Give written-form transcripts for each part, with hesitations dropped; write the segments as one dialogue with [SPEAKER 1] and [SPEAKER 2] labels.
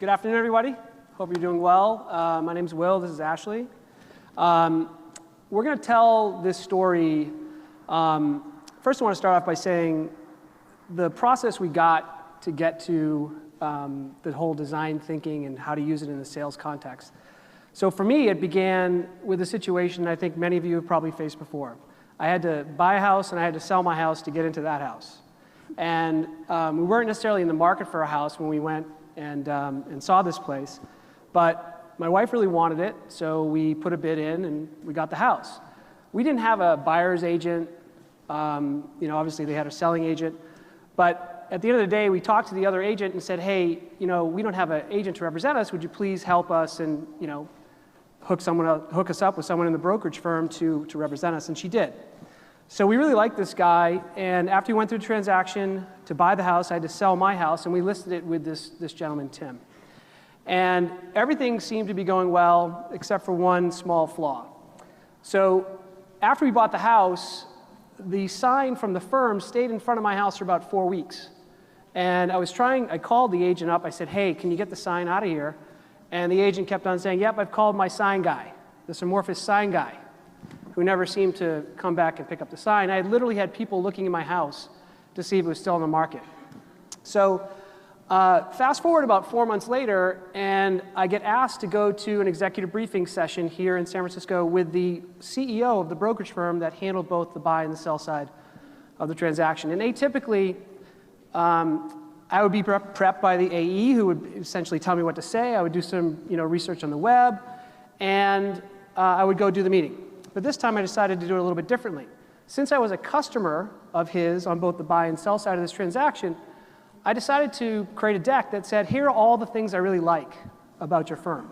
[SPEAKER 1] Good afternoon, everybody. Hope you're doing well. My name's Will. This is Ashley. We're going to tell this story. First, I want to start off by saying the process we got to get to the whole design thinking and how to use it in the sales context. So for me, it began with a situation I think many of you have probably faced before. I had to buy a house and I had to sell my house to get into that house. And we weren't necessarily in the market for a house when we went and saw this place, but my wife really wanted it, so we put a bid in and we got the house. We didn't have a buyer's agent. Obviously they had a selling agent, but at the end of the day, we talked to the other agent and said, hey, we don't have an agent to represent us. Would you please help us and hook us up with someone in the brokerage firm to represent us? And she did. So we really liked this guy, and after we went through the transaction to buy the house, I had to sell my house, and we listed it with this gentleman, Tim. And everything seemed to be going well, except for one small flaw. So after we bought the house, the sign from the firm stayed in front of my house for about 4 weeks. And I called the agent up. I said, hey, can you get the sign out of here? And the agent kept on saying, yep, I've called my sign guy, this amorphous sign guy, who never seemed to come back and pick up the sign. I literally had people looking in my house to see if it was still on the market. So fast forward about 4 months later, and I get asked to go to an executive briefing session here in San Francisco with the CEO of the brokerage firm that handled both the buy and the sell side of the transaction. And atypically, I would be prepped by the AE, who would essentially tell me what to say. I would do some research on the web, and I would go do the meeting. But this time I decided to do it a little bit differently. Since I was a customer of his on both the buy and sell side of this transaction, I decided to create a deck that said, here are all the things I really like about your firm.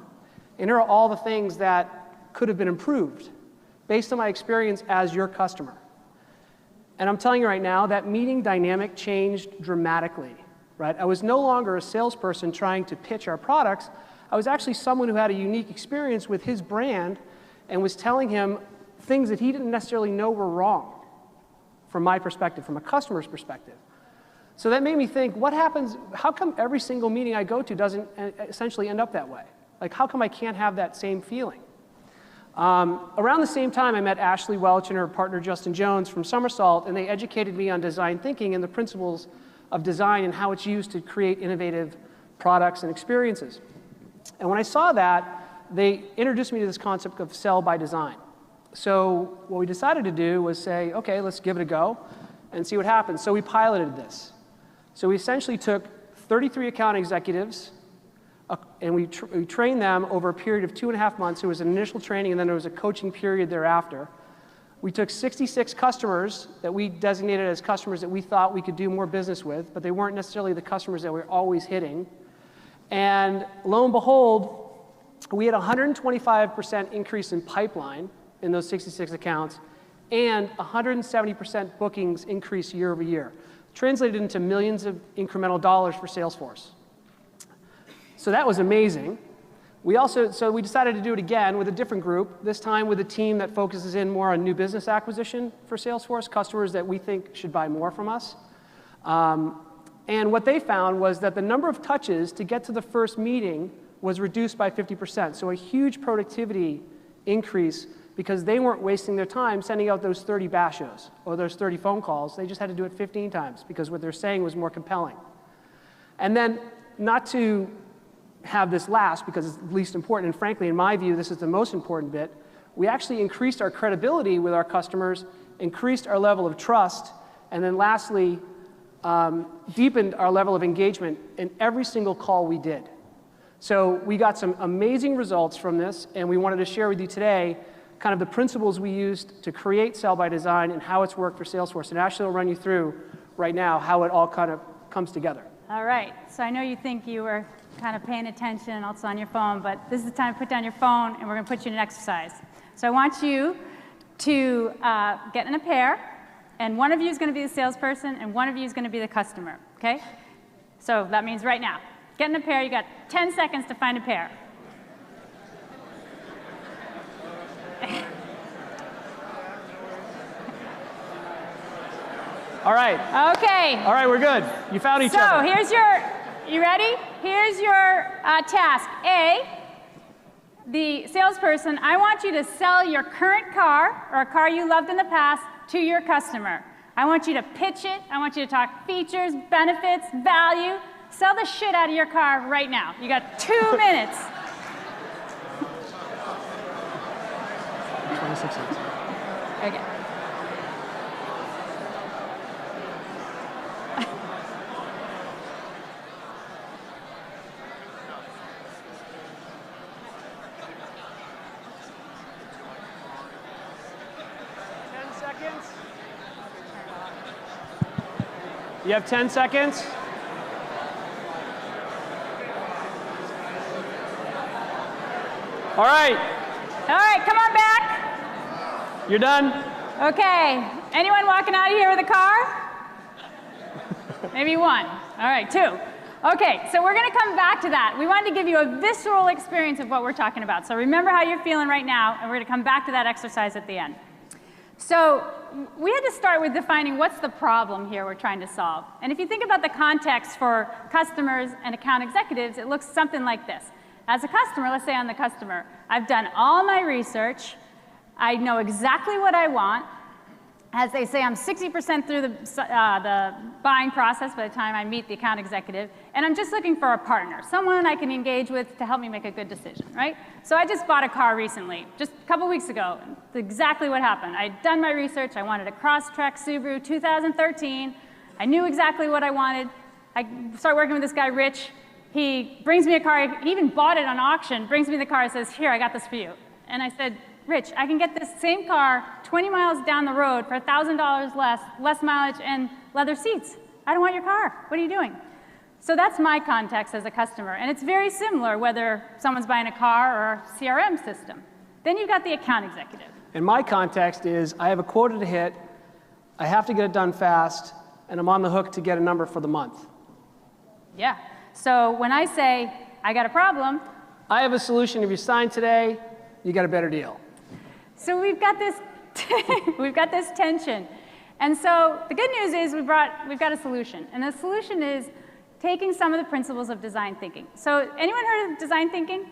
[SPEAKER 1] And here are all the things that could have been improved based on my experience as your customer. And I'm telling you right now, that meeting dynamic changed dramatically. Right? I was no longer a salesperson trying to pitch our products. I was actually someone who had a unique experience with his brand and was telling him things that he didn't necessarily know were wrong from my perspective, from a customer's perspective. So that made me think, what happens, how come every single meeting I go to doesn't essentially end up that way? Like, how come I can't have that same feeling? Around the same time, I met Ashley Welch and her partner Justin Jones from Somersault, and they educated me on design thinking and the principles of design and how it's used to create innovative products and experiences. And when I saw that, they introduced me to this concept of sell by design. So what we decided to do was say, okay, let's give it a go and see what happens. So we piloted this. So we essentially took 33 account executives and we trained them over a period of 2.5 months. There was an initial training and then there was a coaching period thereafter. We took 66 customers that we designated as customers that we thought we could do more business with, but they weren't necessarily the customers that we're always hitting. And lo and behold, we had a 125% increase in pipeline in those 66 accounts and 170% bookings increase year over year, translated into millions of incremental dollars for Salesforce. So that was amazing. So we decided to do it again with a different group, this time with a team that focuses in more on new business acquisition for Salesforce, customers that we think should buy more from us. And what they found was that the number of touches to get to the first meeting was reduced by 50%. So a huge productivity increase because they weren't wasting their time sending out those 30 bashos or those 30 phone calls. They just had to do it 15 times because what they're saying was more compelling. And then, not to have this last because it's the least important, and frankly, in my view, this is the most important bit, we actually increased our credibility with our customers, increased our level of trust, and then lastly, deepened our level of engagement in every single call we did. So we got some amazing results from this, and we wanted to share with you today kind of the principles we used to create Sell by Design and how it's worked for Salesforce. And Ashley will run you through right now how it all kind of comes together.
[SPEAKER 2] All right. So I know you think you were kind of paying attention also on your phone, but this is the time to put down your phone, and we're going to put you in an exercise. So I want you to get in a pair, and one of you is going to be the salesperson, and one of you is going to be the customer, okay? So that means right now. Get in a pair. You got 10 seconds to find a pair.
[SPEAKER 1] All right.
[SPEAKER 2] Okay.
[SPEAKER 1] All right, we're good. You found each other.
[SPEAKER 2] So here's You ready? Here's your task. A, the salesperson, I want you to sell your current car or a car you loved in the past to your customer. I want you to pitch it. I want you to talk features, benefits, value. Sell the shit out of your car right now. You got 2 minutes.
[SPEAKER 1] 26 cents.
[SPEAKER 2] Okay.
[SPEAKER 1] You have 10 seconds. All right.
[SPEAKER 2] All right, come on back.
[SPEAKER 1] You're done.
[SPEAKER 2] Okay. Anyone walking out of here with a car? Maybe one. All right, two. Okay, so we're going to come back to that. We wanted to give you a visceral experience of what we're talking about. So remember how you're feeling right now, and we're going to come back to that exercise at the end. So we had to start with defining what's the problem here we're trying to solve. And if you think about the context for customers and account executives, it looks something like this. As a customer, let's say I'm the customer, I've done all my research, I know exactly what I want. As they say, I'm 60% through the buying process by the time I meet the account executive, and I'm just looking for a partner, someone I can engage with to help me make a good decision, right? So I just bought a car recently, just a couple weeks ago. That's exactly what happened. I'd done my research. I wanted a Crosstrek Subaru 2013. I knew exactly what I wanted. I started working with this guy, Rich. He brings me a car. He even bought it on auction, brings me the car and says, here, I got this for you. And I said, Rich, I can get this same car 20 miles down the road for $1,000 less mileage and leather seats. I don't want your car. What are you doing? So that's my context as a customer. And it's very similar whether someone's buying a car or a CRM system. Then you've got the account executive.
[SPEAKER 1] And my context is I have a quota to hit, I have to get it done fast, and I'm on the hook to get a number for the month.
[SPEAKER 2] Yeah. So when I say, I got a problem,
[SPEAKER 1] I have a solution. If you sign today, you get a better deal.
[SPEAKER 2] So we've got this, we've got this tension. And so the good news is we've got a solution. And the solution is taking some of the principles of design thinking. So anyone heard of design thinking?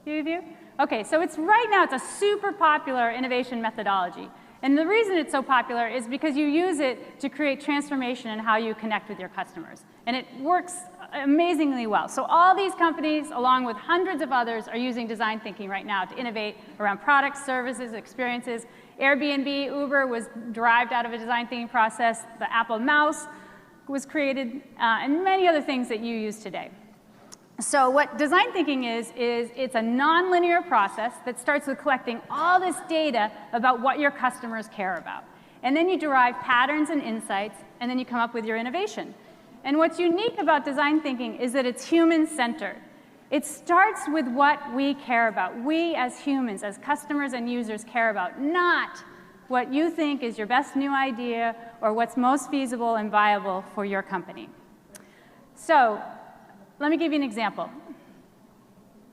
[SPEAKER 2] Few of you? Okay, so right now it's a super popular innovation methodology. And the reason it's so popular is because you use it to create transformation in how you connect with your customers. And it works amazingly well. So all these companies, along with hundreds of others, are using design thinking right now to innovate around products, services, experiences. Airbnb, Uber was derived out of a design thinking process. The Apple mouse was created, and many other things that you use today. So what design thinking is it's a nonlinear process that starts with collecting all this data about what your customers care about. And then you derive patterns and insights, and then you come up with your innovation. And what's unique about design thinking is that it's human-centered. It starts with what we care about. We as humans, as customers and users care about, not what you think is your best new idea or what's most feasible and viable for your company. So let me give you an example,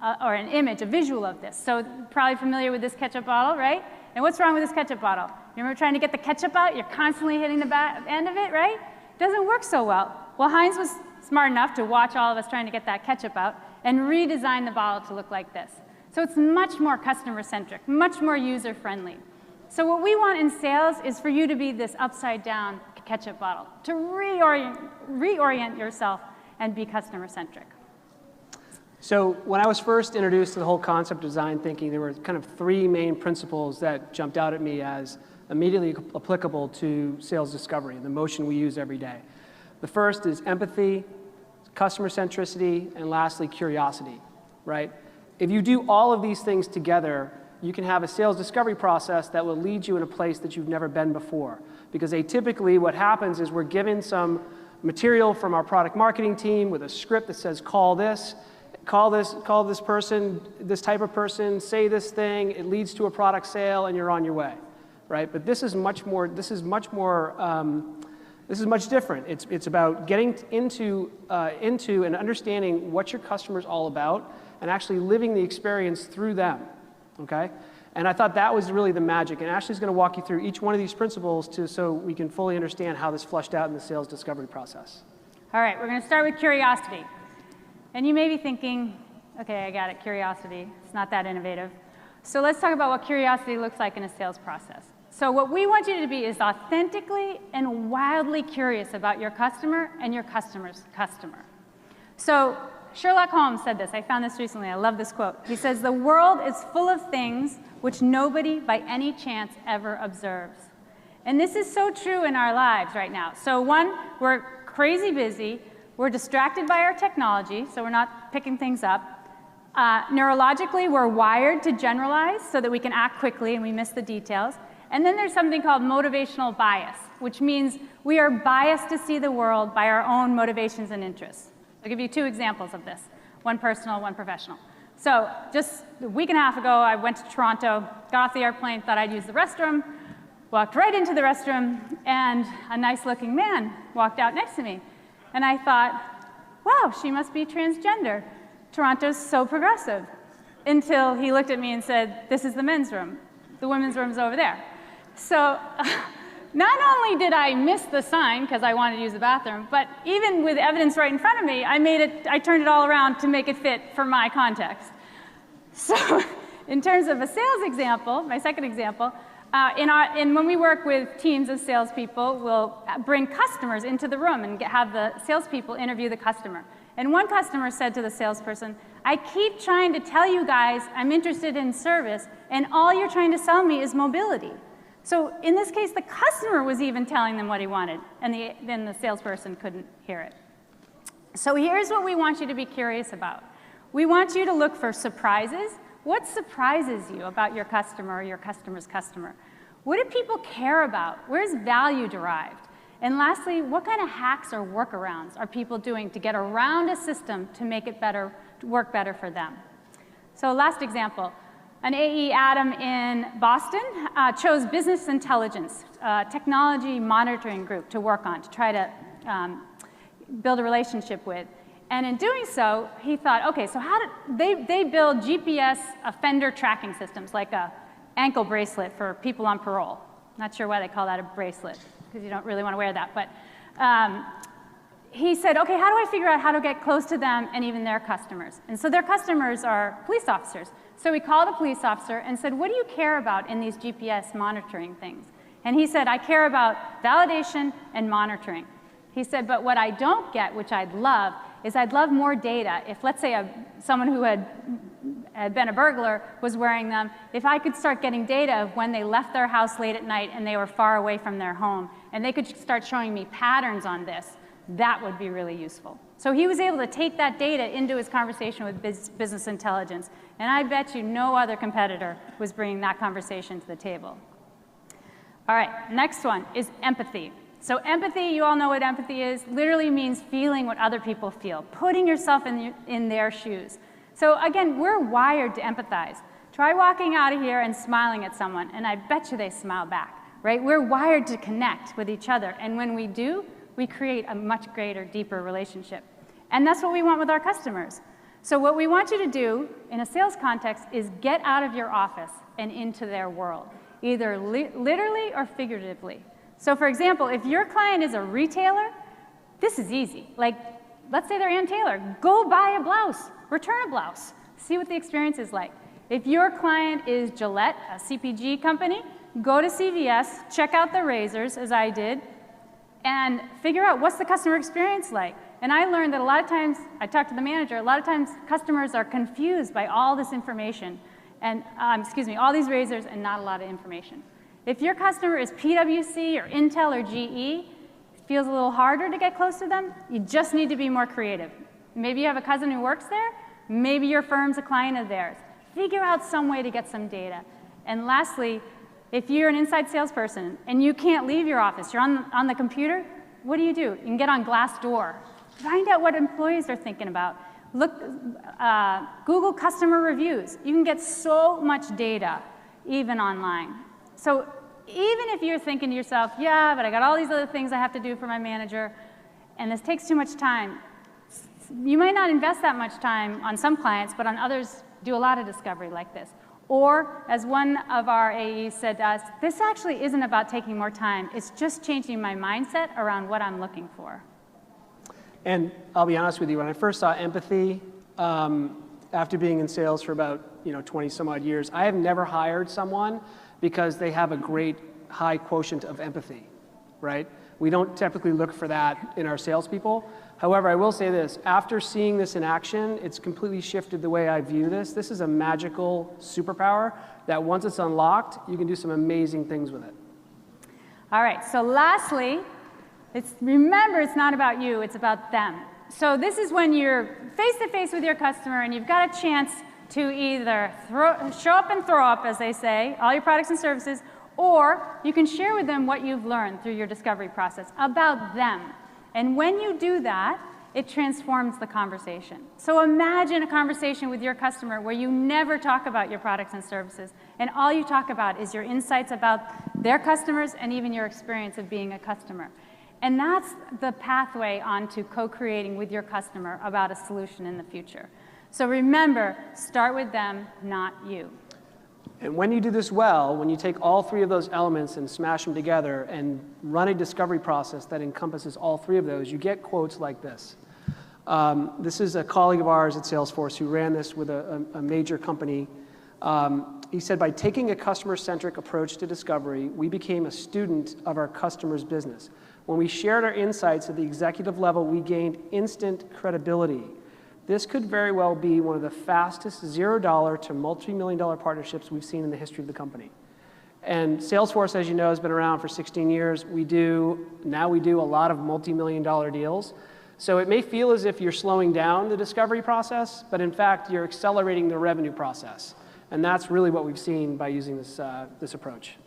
[SPEAKER 2] or an image, a visual of this. So probably familiar with this ketchup bottle, right? And what's wrong with this ketchup bottle? You remember trying to get the ketchup out? You're constantly hitting the end of it, right? Doesn't work so well. Well, Heinz was smart enough to watch all of us trying to get that ketchup out and redesign the bottle to look like this. So it's much more customer-centric, much more user-friendly. So what we want in sales is for you to be this upside-down ketchup bottle, to reorient yourself and be customer-centric.
[SPEAKER 1] So when I was first introduced to the whole concept of design thinking, there were kind of three main principles that jumped out at me as immediately applicable to sales discovery, the motion we use every day. The first is empathy, customer centricity, and lastly, curiosity, right? If you do all of these things together, you can have a sales discovery process that will lead you in a place that you've never been before. Because atypically, what happens is we're given some material from our product marketing team with a script that says, call this person, this type of person, say this thing, it leads to a product sale, and you're on your way, right? But this is much different. It's about getting into and understanding what your customer's all about and actually living the experience through them, okay? And I thought that was really the magic. And Ashley's going to walk you through each one of these principles so we can fully understand how this fleshed out in the sales discovery process.
[SPEAKER 2] All right, we're going to start with curiosity. And you may be thinking, okay, I got it, curiosity. It's not that innovative. So let's talk about what curiosity looks like in a sales process. So what we want you to be is authentically and wildly curious about your customer and your customer's customer. So Sherlock Holmes said this. I found this recently. I love this quote. He says, "The world is full of things which nobody by any chance ever observes." And this is so true in our lives right now. So one, we're crazy busy. We're distracted by our technology, so we're not picking things up. Neurologically, we're wired to generalize so that we can act quickly and we miss the details. And then there's something called motivational bias, which means we are biased to see the world by our own motivations and interests. I'll give you 2 examples of this, one personal, one professional. So just a week and a half ago, I went to Toronto, got off the airplane, thought I'd use the restroom, walked right into the restroom, and a nice-looking man walked out next to me. And I thought, wow, she must be transgender. Toronto's so progressive. Until he looked at me and said, this is the men's room. The women's room's over there. So not only did I miss the sign because I wanted to use the bathroom, but even with evidence right in front of me, I turned it all around to make it fit for my context. So in terms of a sales example, my second example, when we work with teams of salespeople, we'll bring customers into the room and have the salespeople interview the customer. And one customer said to the salesperson, "I keep trying to tell you guys I'm interested in service, and all you're trying to sell me is mobility." So in this case, the customer was even telling them what he wanted, and then the salesperson couldn't hear it. So here's what we want you to be curious about. We want you to look for surprises. What surprises you about your customer or your customer's customer? What do people care about? Where's value derived? And lastly, what kind of hacks or workarounds are people doing to get around a system to make it better, to work better for them? So last example, an AE, Adam, in Boston chose business intelligence, technology monitoring group to work on, to try to build a relationship with. And in doing so, he thought, okay, so how did they build GPS offender tracking systems, like a ankle bracelet for people on parole. Not sure why they call that a bracelet, because you don't really want to wear that. But he said, okay, how do I figure out how to get close to them and even their customers? And so their customers are police officers. So he called a police officer and said, what do you care about in these GPS monitoring things? And he said, I care about validation and monitoring. He said, but what I don't get, which I'd love, is I'd love more data. If, let's say, someone who had been a burglar was wearing them, if I could start getting data of when they left their house late at night and they were far away from their home, and they could start showing me patterns on this, that would be really useful. So he was able to take that data into his conversation with business intelligence, and I bet you no other competitor was bringing that conversation to the table. All right, next one is empathy. So empathy, you all know what empathy is, literally means feeling what other people feel, putting yourself in their shoes. So again, we're wired to empathize. Try walking out of here and smiling at someone, and I bet you they smile back, right? We're wired to connect with each other, and when we do, we create a much greater, deeper relationship. And that's what we want with our customers. So what we want you to do in a sales context is get out of your office and into their world, either literally or figuratively. So for example, if your client is a retailer, this is easy. Like, let's say they're Ann Taylor. Go buy a blouse, return a blouse, see what the experience is like. If your client is Gillette, a CPG company, go to CVS, check out the razors, as I did, and figure out what's the customer experience like. And I learned that a lot of times, I talked to the manager, a lot of times customers are confused by all this information, and, all these razors and not a lot of information. If your customer is PwC or Intel or GE, it feels a little harder to get close to them. You just need to be more creative. Maybe you have a cousin who works there. Maybe your firm's a client of theirs. Figure out some way to get some data. And lastly, if you're an inside salesperson and you can't leave your office, you're on the computer, what do? You can get on Glassdoor. Find out what employees are thinking about. Look, Google customer reviews. You can get so much data, even online. So even if you're thinking to yourself, yeah, but I got all these other things I have to do for my manager, and this takes too much time, you might not invest that much time on some clients, but on others, do a lot of discovery like this. Or, as one of our AEs said to us, this actually isn't about taking more time. It's just changing my mindset around what I'm looking for.
[SPEAKER 1] And I'll be honest with you, when I first saw empathy, after being in sales for about 20 some odd years, I have never hired someone because they have a great high quotient of empathy, right? We don't typically look for that in our salespeople. However, I will say this, after seeing this in action, it's completely shifted the way I view this. This is a magical superpower that once it's unlocked, you can do some amazing things with it.
[SPEAKER 2] All right, so lastly, remember it's not about you, it's about them. So this is when you're face-to-face with your customer and you've got a chance to either show up and throw up, as they say, all your products and services, or you can share with them what you've learned through your discovery process about them. And when you do that, it transforms the conversation. So imagine a conversation with your customer where you never talk about your products and services, and all you talk about is your insights about their customers and even your experience of being a customer. And that's the pathway onto co-creating with your customer about a solution in the future. So remember, start with them, not you.
[SPEAKER 1] And when you do this well, when you take all three of those elements and smash them together and run a discovery process that encompasses all three of those, you get quotes like this. This is a colleague of ours at Salesforce who ran this with a major company. He said, by taking a customer-centric approach to discovery, we became a student of our customer's business. When we shared our insights at the executive level, we gained instant credibility. This could very well be one of the fastest $0 to multi-million-dollar partnerships we've seen in the history of the company. And Salesforce, as you know, has been around for 16 years. Now we do a lot of multi-million-dollar deals. So it may feel as if you're slowing down the discovery process, but in fact, you're accelerating the revenue process. And that's really what we've seen by using this approach.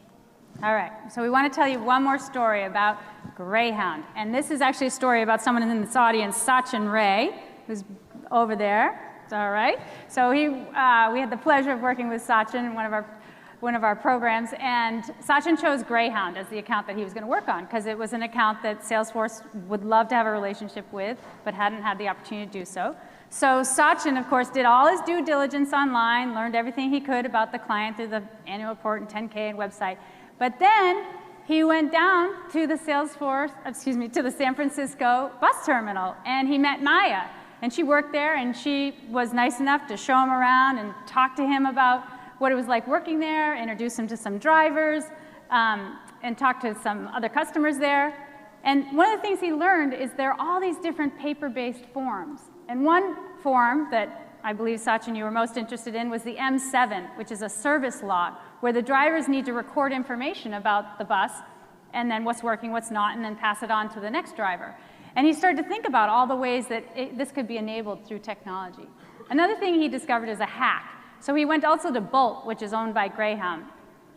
[SPEAKER 2] All right, so we want to tell you one more story about Greyhound. And this is actually a story about someone in this audience, Sachin Ray, who's over there. It's all right. So we had the pleasure of working with Sachin in one of our programs, and Sachin chose Greyhound as the account that he was going to work on because it was an account that Salesforce would love to have a relationship with, but hadn't had the opportunity to do so. So Sachin, of course, did all his due diligence online, learned everything he could about the client through the annual report and 10K and website. But then he went down to the to the San Francisco bus terminal, and he met Maya. And she worked there, and she was nice enough to show him around and talk to him about what it was like working there, introduce him to some drivers, and talk to some other customers there. And one of the things he learned is there are all these different paper-based forms. And one form that I believe, Sachin, you were most interested in was the M7, which is a service log, where the drivers need to record information about the bus, and then what's working, what's not, and then pass it on to the next driver. And he started to think about all the ways that this could be enabled through technology. Another thing he discovered is a hack. So he went also to Bolt, which is owned by Greyhound.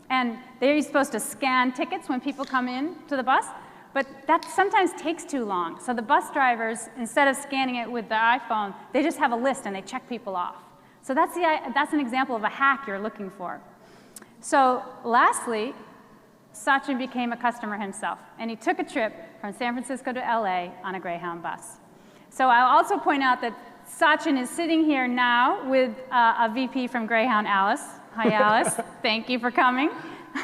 [SPEAKER 2] And they're supposed to scan tickets when people come in to the bus, but that sometimes takes too long. So the bus drivers, instead of scanning it with the iPhone, they just have a list and they check people off. So that's an example of a hack you're looking for. So lastly, Sachin became a customer himself, and he took a trip from San Francisco to LA on a Greyhound bus. So I'll also point out that Sachin is sitting here now with a VP from Greyhound, Alice. Hi, Alice. Thank you for coming.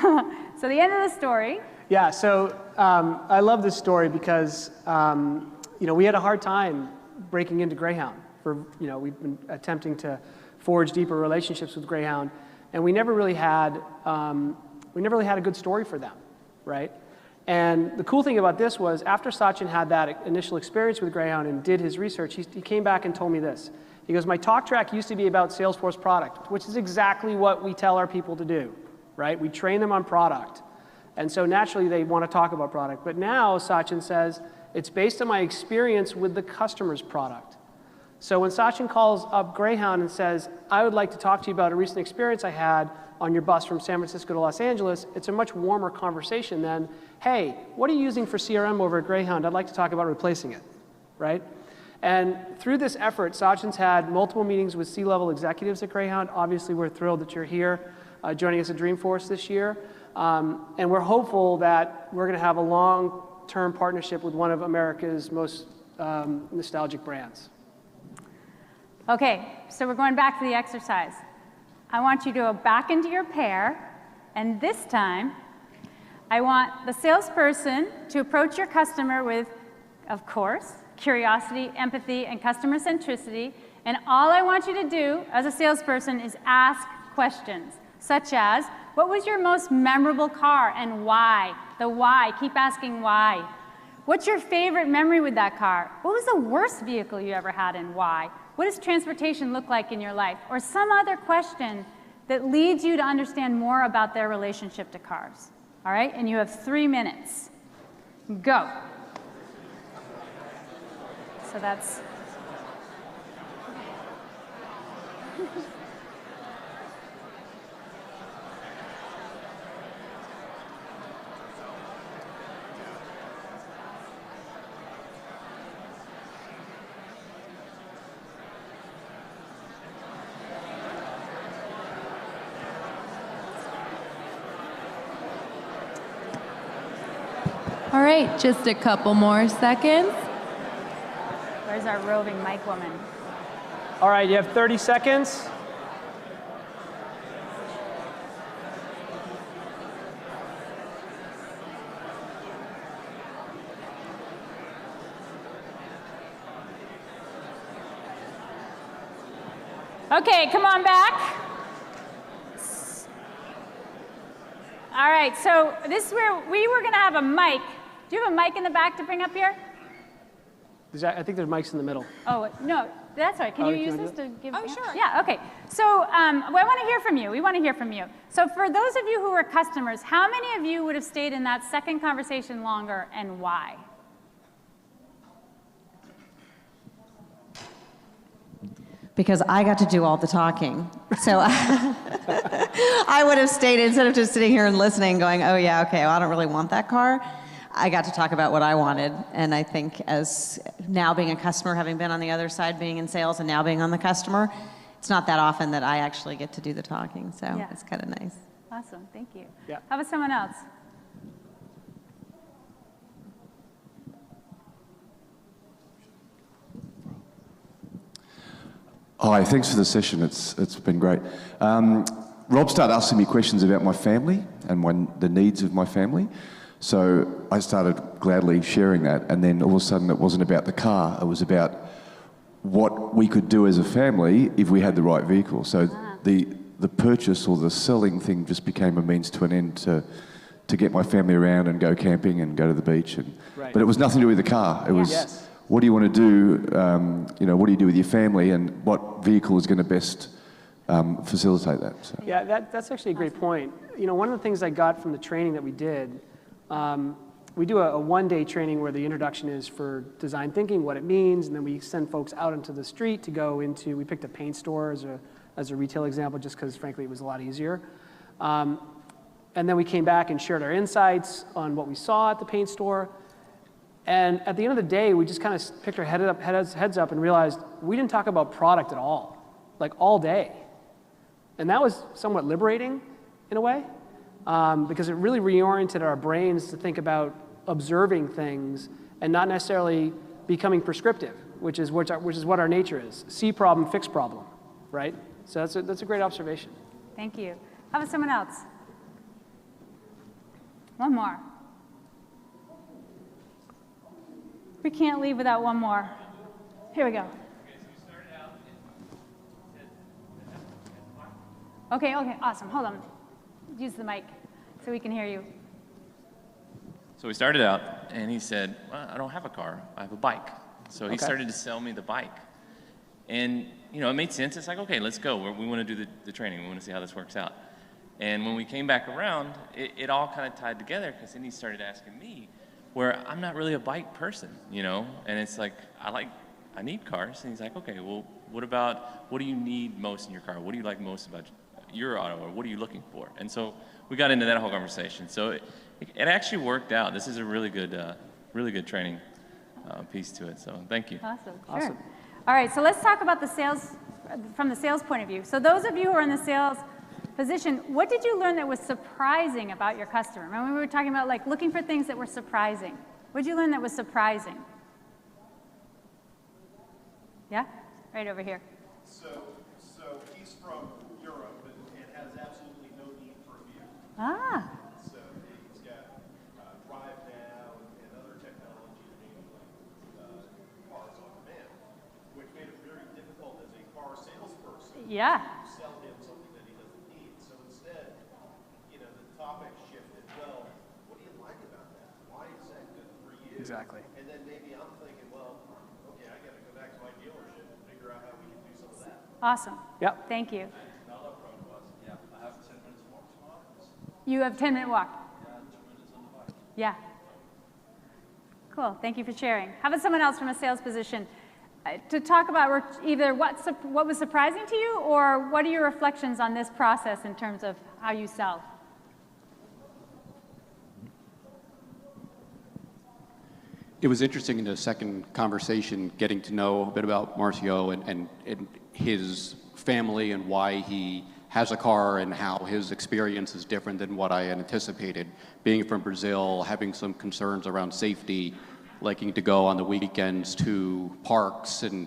[SPEAKER 2] So the end of the story.
[SPEAKER 1] Yeah, so I love this story because we had a hard time breaking into Greyhound. We've been attempting to forge deeper relationships with Greyhound, and we never really had a good story for them, right? And the cool thing about this was after Sachin had that initial experience with Greyhound and did his research, he came back and told me this. He goes, my talk track used to be about Salesforce product, which is exactly what we tell our people to do, right? We train them on product. And so naturally they want to talk about product. But now Sachin says, it's based on my experience with the customer's product. So when Sachin calls up Greyhound and says, I would like to talk to you about a recent experience I had on your bus from San Francisco to Los Angeles, it's a much warmer conversation than, hey, what are you using for CRM over at Greyhound? I'd like to talk about replacing it, right? And through this effort, Sachin's had multiple meetings with C-level executives at Greyhound. Obviously, we're thrilled that you're here joining us at Dreamforce this year. And we're hopeful that we're going to have a long-term partnership with one of America's most nostalgic brands.
[SPEAKER 2] Okay, so we're going back to the exercise. I want you to go back into your pair, and this time, I want the salesperson to approach your customer with, of course, curiosity, empathy, and customer centricity. And all I want you to do as a salesperson is ask questions, such as, what was your most memorable car and why? The why, keep asking why. What's your favorite memory with that car? What was the worst vehicle you ever had and why? What does transportation look like in your life? Or some other question that leads you to understand more about their relationship to cars. All right, and you have 3 minutes. Go. So that's...
[SPEAKER 3] All right, just a couple more seconds.
[SPEAKER 2] Where's our roving mic woman?
[SPEAKER 1] All right, you have 30 seconds.
[SPEAKER 2] Okay, come on back. All right, so this is where we were going to have a mic. Do you have a mic in the back to bring up here?
[SPEAKER 1] I think there's mics in the middle.
[SPEAKER 2] Oh, no, that's all right. Can you use
[SPEAKER 1] can I
[SPEAKER 2] this to give?
[SPEAKER 3] Oh, sure.
[SPEAKER 2] Yeah, okay. So I want to hear from you. We want to hear from you. So for those of you who are customers, how many of you would have stayed in that second conversation longer and why?
[SPEAKER 4] Because I got to do all the talking. So I would have stayed, instead of just sitting here and listening, going, oh yeah, okay, well, I don't really want that car. I got to talk about what I wanted. And I think as now being a customer, having been on the other side, being in sales, and now being on the customer, it's not that often that I actually get to do the talking. So
[SPEAKER 2] Yeah.
[SPEAKER 4] it's kind of nice.
[SPEAKER 2] Awesome, thank you.
[SPEAKER 1] Yeah.
[SPEAKER 2] How about someone else?
[SPEAKER 5] Hi, thanks for the session. It's been great. Rob started asking me questions about my family and the needs of my family. So I started gladly sharing that, and then all of a sudden it wasn't about the car, it was about what we could do as a family if we had the right vehicle. So the purchase or the selling thing just became a means to an end to get my family around and go camping and go to the beach.
[SPEAKER 1] Right.
[SPEAKER 5] But it was nothing to do with the car. It was,
[SPEAKER 1] Yes.
[SPEAKER 5] what do you want to do, what do you do with your family, and what vehicle is going to best facilitate that. So.
[SPEAKER 1] Yeah, that's actually a great point. One of the things I got from the training that we did, we do a one-day training where the introduction is for design thinking, what it means, and then we send folks out into the street to go into, we picked a paint store as a retail example just because, frankly, it was a lot easier. And then we came back and shared our insights on what we saw at the paint store. And at the end of the day, we just kind of picked our heads up and realized we didn't talk about product at all, like all day. And that was somewhat liberating in a way, because it really reoriented our brains to think about observing things and not necessarily becoming prescriptive, which is what our nature is. See problem, fix problem, right? So that's a great observation.
[SPEAKER 2] Thank you. How about someone else? One more. We can't leave without one more. Here we go. Okay, awesome. Hold on. Use the mic so we can hear you.
[SPEAKER 6] So we started out, and he said, well, I don't have a car, I have a bike. So he started to sell me the bike. And, it made sense. It's like, okay, let's go. We want to do the training. We want to see how this works out. And when we came back around, it all kind of tied together, because then he started asking me, where I'm not really a bike person, And it's like, I need cars. And he's like, okay, well, what do you need most in your car? What do you like most about your auto, or what are you looking for? And so we got into that whole conversation. So it actually worked out. This is a really good training piece to it. So thank you.
[SPEAKER 2] Awesome.
[SPEAKER 1] Awesome.
[SPEAKER 2] Sure. All right, so let's talk about the sales from the sales point of view. So those of you who are in the sales position, what did you learn that was surprising about your customer? Remember we were talking about like looking for things that were surprising. What did you learn that was surprising? Yeah? Right over here.
[SPEAKER 7] So he's from Europe and has absolutely no need for a vehicle.
[SPEAKER 2] Ah.
[SPEAKER 7] So he's got Drive Now and other technology enabling
[SPEAKER 2] Yeah.
[SPEAKER 7] sell him something that he doesn't need. So instead, the topic shifted. Well, what do you like about that? Why is that good for you?
[SPEAKER 1] Exactly.
[SPEAKER 7] And then maybe I'm thinking, well, okay, I got to go back to my dealership and figure out how we can do some of that.
[SPEAKER 2] Awesome.
[SPEAKER 1] Yep.
[SPEAKER 2] Thank you.
[SPEAKER 8] Another approach was, I have 10 minutes walk to my office.
[SPEAKER 2] You have 10-minute walk.
[SPEAKER 8] 2 minutes on the bike.
[SPEAKER 2] Yeah. Cool. Thank you for sharing. How about someone else from a sales position to talk about either what was surprising to you, or what are your reflections on this process in terms of how you sell?
[SPEAKER 9] It was interesting in the second conversation getting to know a bit about Marcio and his family and why he has a car and how his experience is different than what I had anticipated. Being from Brazil, having some concerns around safety, liking to go on the weekends to parks, and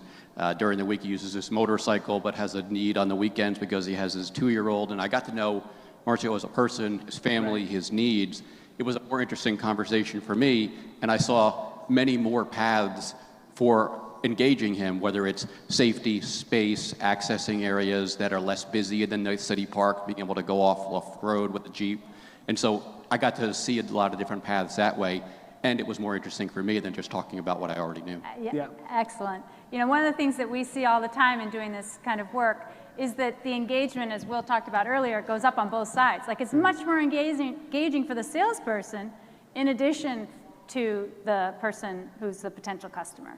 [SPEAKER 9] during the week he uses his motorcycle but has a need on the weekends because he has his 2-year-old. And I got to know Marcio as a person, his family, his needs. It was a more interesting conversation for me, and I saw many more paths for engaging him, whether it's safety, space, accessing areas that are less busy than the city park, being able to go off-road with the Jeep. And so I got to see a lot of different paths that way, and it was more interesting for me than just talking about what I already knew.
[SPEAKER 2] Yeah. Excellent. One of the things that we see all the time in doing this kind of work is that the engagement, as Will talked about earlier, goes up on both sides. Like, it's much more engaging for the salesperson in addition to the person who's the potential customer.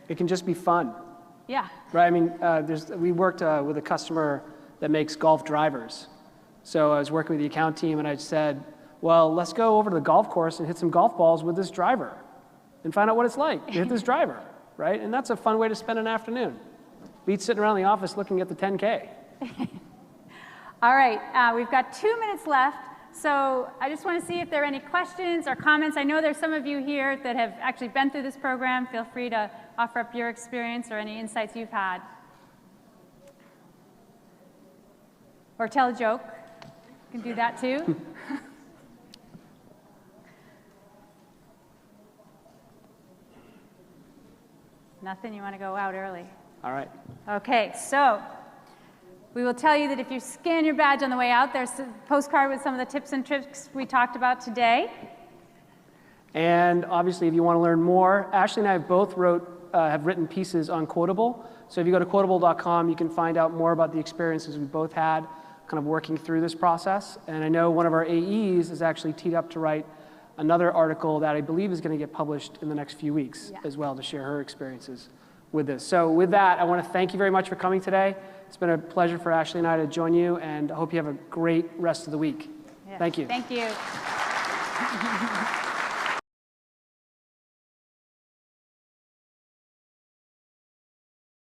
[SPEAKER 1] It can just be fun.
[SPEAKER 2] Yeah.
[SPEAKER 1] Right, I mean, we worked with a customer that makes golf drivers. So I was working with the account team and I said, well, let's go over to the golf course and hit some golf balls with this driver and find out what it's like to hit this driver, right? And that's a fun way to spend an afternoon. Beats sitting around the office looking at the 10K.
[SPEAKER 2] All right, we've got 2 minutes left. So I just want to see if there are any questions or comments. I know there's some of you here that have actually been through this program. Feel free to offer up your experience or any insights you've had. Or tell a joke. You can do that too. Nothing? You want to go out early?
[SPEAKER 1] All right.
[SPEAKER 2] Okay, so we will tell you that if you scan your badge on the way out, there's a postcard with some of the tips and tricks we talked about today.
[SPEAKER 1] And obviously, if you want to learn more, Ashley and I both have written pieces on Quotable. So if you go to quotable.com, you can find out more about the experiences we both had kind of working through this process. And I know one of our AEs is actually teed up to write another article that I believe is going to get published in the next few weeks as well, to share her experiences with this. So with that, I want to thank you very much for coming today. It's been a pleasure for Ashley and I to join you, and I hope you have a great rest of the week.
[SPEAKER 2] Yeah.
[SPEAKER 1] Thank you.
[SPEAKER 2] Thank you.